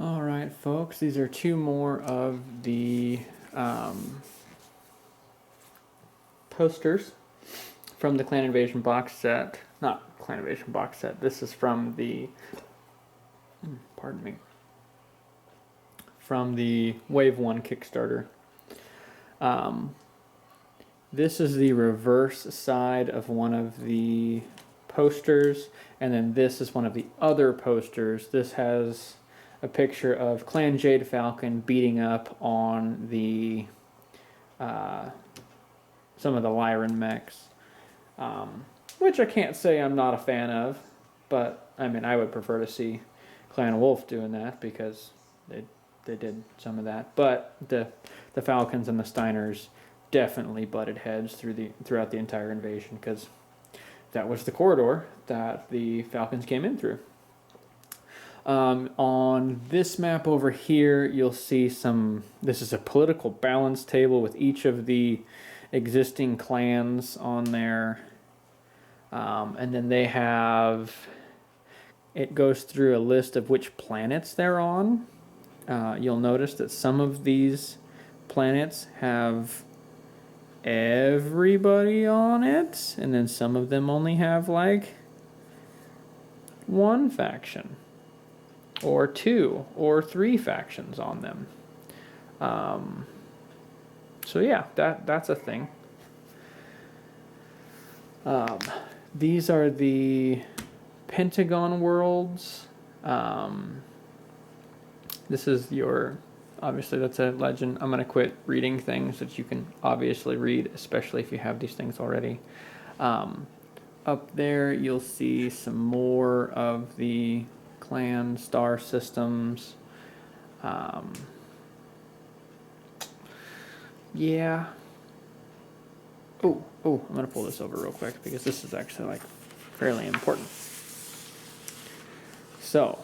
All right, folks, these are two more of the posters from the Clan Invasion box set. Not Clan Invasion box set. This is from the, pardon me, from the Wave 1 Kickstarter. This is the reverse side of one of the posters, and then this is one of the other posters. This has a picture of Clan Jade Falcon beating up on the some of the Lyran mechs, which I can't say I'm not a fan of, but I mean I would prefer to see Clan Wolf doing that because they did some of that. But the Falcons and the Steiners definitely butted heads throughout the entire invasion because that was the corridor that the Falcons came in through. On this map over here, you'll see this is a political balance table with each of the existing clans on there. And then they have, it goes through a list of which planets they're on. You'll notice that some of these planets have everybody on it, and then some of them only have like one faction or two or three factions on them. So yeah, that's a thing. These are the Pentagon worlds. This is your, obviously that's a legend. I'm going to quit reading things that you can obviously read, especially if you have these things already. Up there you'll see some more of the clan star systems. Yeah. Oh, I'm going to pull this over real quick because this is actually like fairly important. So,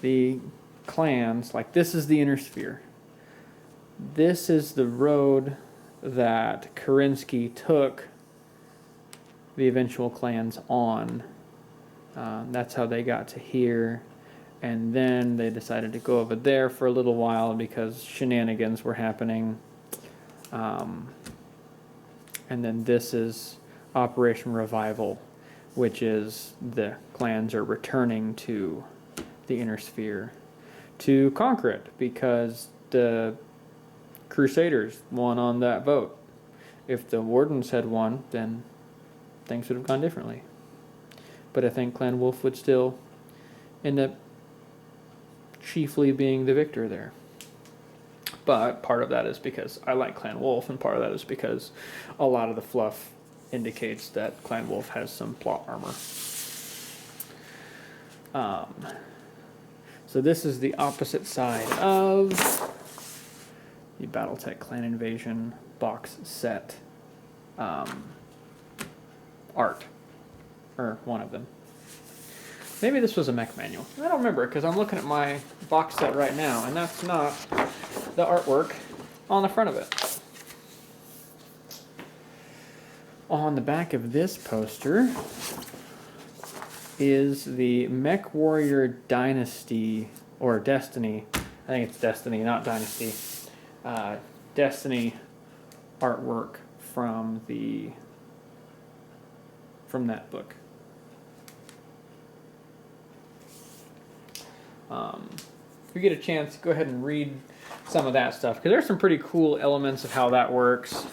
the clans, like this is the inner sphere. This is the road that Kerensky took the eventual clans on. That's how they got to here. And then they decided to go over there for a little while because shenanigans were happening. And then this is Operation Revival, which is the clans are returning to the inner sphere to conquer it because the Crusaders won on that vote. If the Wardens had won, then things would have gone differently. But I think Clan Wolf would still end up chiefly being the victor there. But part of that is because I like Clan Wolf, and part of that is because a lot of the fluff indicates that Clan Wolf has some plot armor. So this is the opposite side of the Battletech Clan Invasion box set art, or one of them. Maybe this was a mech manual. I don't remember because I'm looking at my box set right now, and that's not the artwork on the front of it. On the back of this poster is the Mech Warrior Dynasty, or Destiny. I think it's Destiny, not Dynasty. Destiny artwork from that book. If you get a chance, go ahead and read some of that stuff, because there's some pretty cool elements of how that works.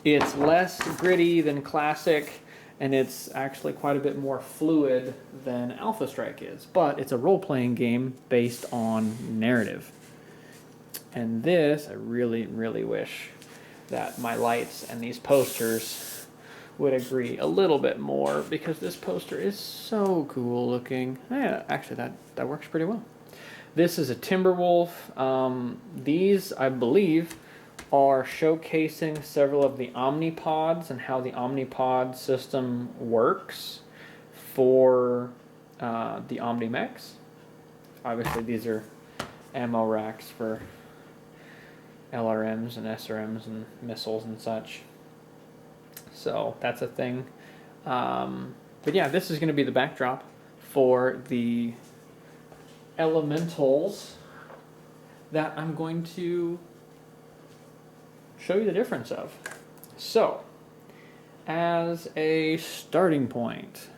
It's less gritty than Classic, and it's actually quite a bit more fluid than Alpha Strike is, but it's a role-playing game based on narrative. And this, I really, really wish that my lights and these posters would agree a little bit more, because this poster is so cool looking. Yeah, actually that works pretty well. This is a Timberwolf. These, I believe, are showcasing several of the Omnipods and how the Omnipod system works for the Omnimechs. Obviously, these are ammo racks for LRMs and SRMs and missiles and such. So that's a thing. But yeah, this is going to be the backdrop for the elementals that I'm going to show you the difference of. So, as a starting point,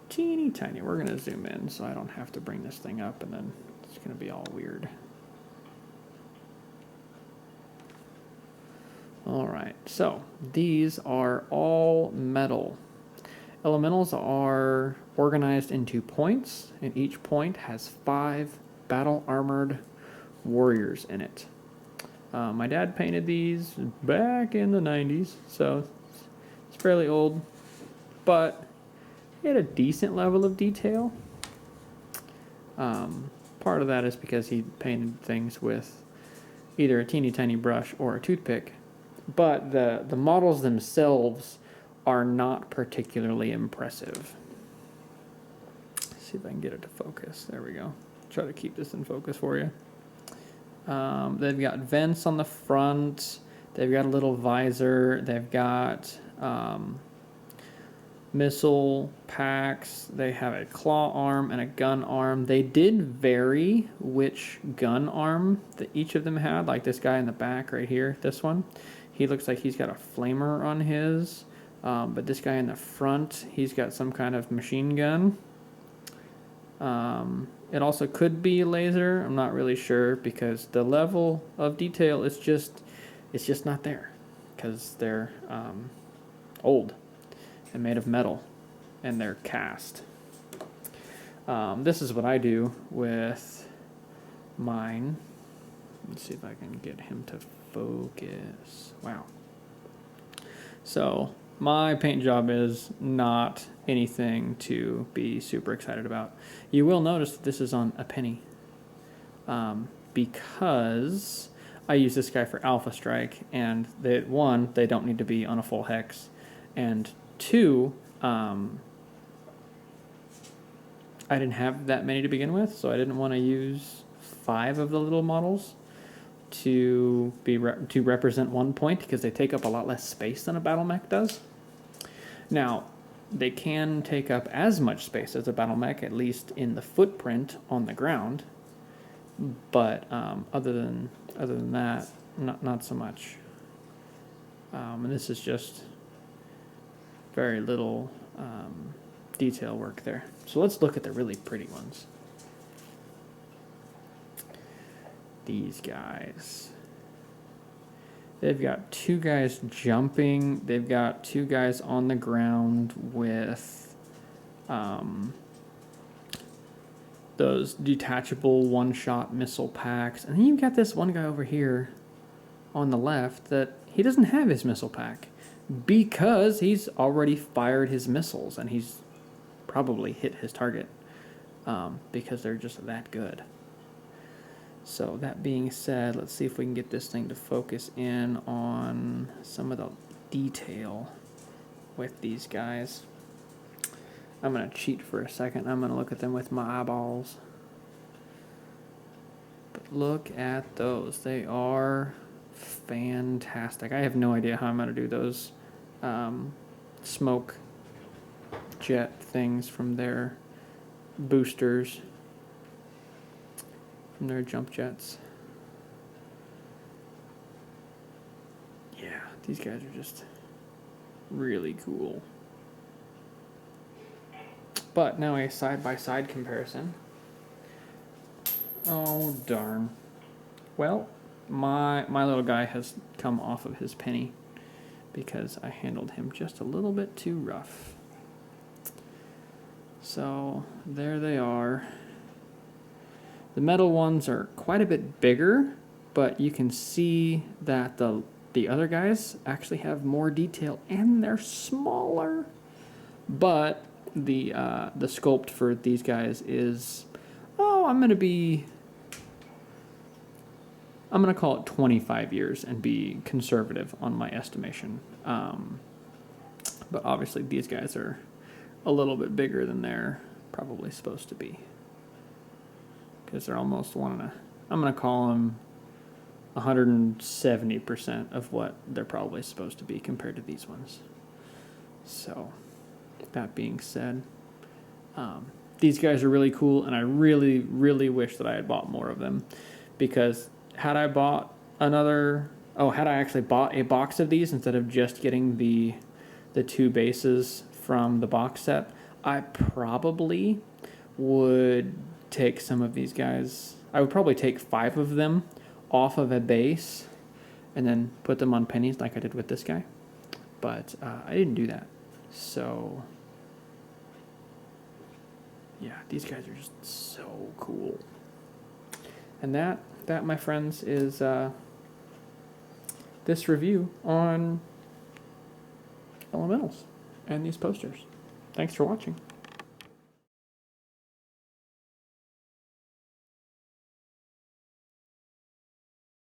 teeny tiny, we're going to zoom in so I don't have to bring this thing up and then it's going to be all weird. Alright, so these are all metal. Elementals are organized into points, and each point has 5 battle-armored warriors in it. My dad painted these back in the 90s, so it's fairly old, but he had a decent level of detail. Part of that is because he painted things with either a teeny tiny brush or a toothpick, but the models themselves are not particularly impressive. Let's see if I can get it to focus. There we go. Try to keep this in focus for you. They've got vents on the front. They've got a little visor. They've got missile packs. They have a claw arm and a gun arm. They did vary which gun arm that each of them had. Like this guy in the back right here, this one. He looks like he's got a flamer on his. But this guy in the front, he's got some kind of machine gun. It also could be a laser. I'm not really sure because the level of detail is just not there because they're old and made of metal and they're cast. This is what I do with mine. Let's see if I can get him to focus. Wow. So my paint job is not anything to be super excited about. You will notice that this is on a penny because I use this guy for Alpha Strike, and one, they don't need to be on a full hex, and two, I didn't have that many to begin with, so I didn't want to use 5 of the little models to represent 1 point because they take up a lot less space than a battle mech does. Now, they can take up as much space as a battle mech, at least in the footprint on the ground, but other than that, not so much. And this is just very little detail work there. So let's look at the really pretty ones. These guys. They've got 2 guys jumping. They've got 2 guys on the ground with those detachable one-shot missile packs. And then you've got this one guy over here on the left that he doesn't have his missile pack because he's already fired his missiles and he's probably hit his target because they're just that good. So that being said, let's see if we can get this thing to focus in on some of the detail with these guys. I'm going to cheat for a second. I'm going to look at them with my eyeballs. But look at those. They are fantastic. I have no idea how I'm going to do those smoke jet things from their boosters. From their jump jets. Yeah, these guys are just really cool. But now a side-by-side comparison. Oh, darn. Well, my little guy has come off of his penny because I handled him just a little bit too rough. So, there they are. The metal ones are quite a bit bigger, but you can see that the other guys actually have more detail and they're smaller. But the sculpt for these guys is, I'm going to call it 25 years and be conservative on my estimation. But obviously these guys are a little bit bigger than they're probably supposed to be. Because they're almost I'm going to call them 170% of what they're probably supposed to be compared to these ones. So, that being said, these guys are really cool, and I really, really wish that I had bought more of them, because had I actually bought a box of these instead of just getting the 2 bases from the box set, I probably would take some of these guys. I would probably take 5 of them off of a base and then put them on pennies like I did with this guy. But I didn't do that. So, yeah, these guys are just so cool. And that my friends, is this review on elementals and these posters. Thanks for watching.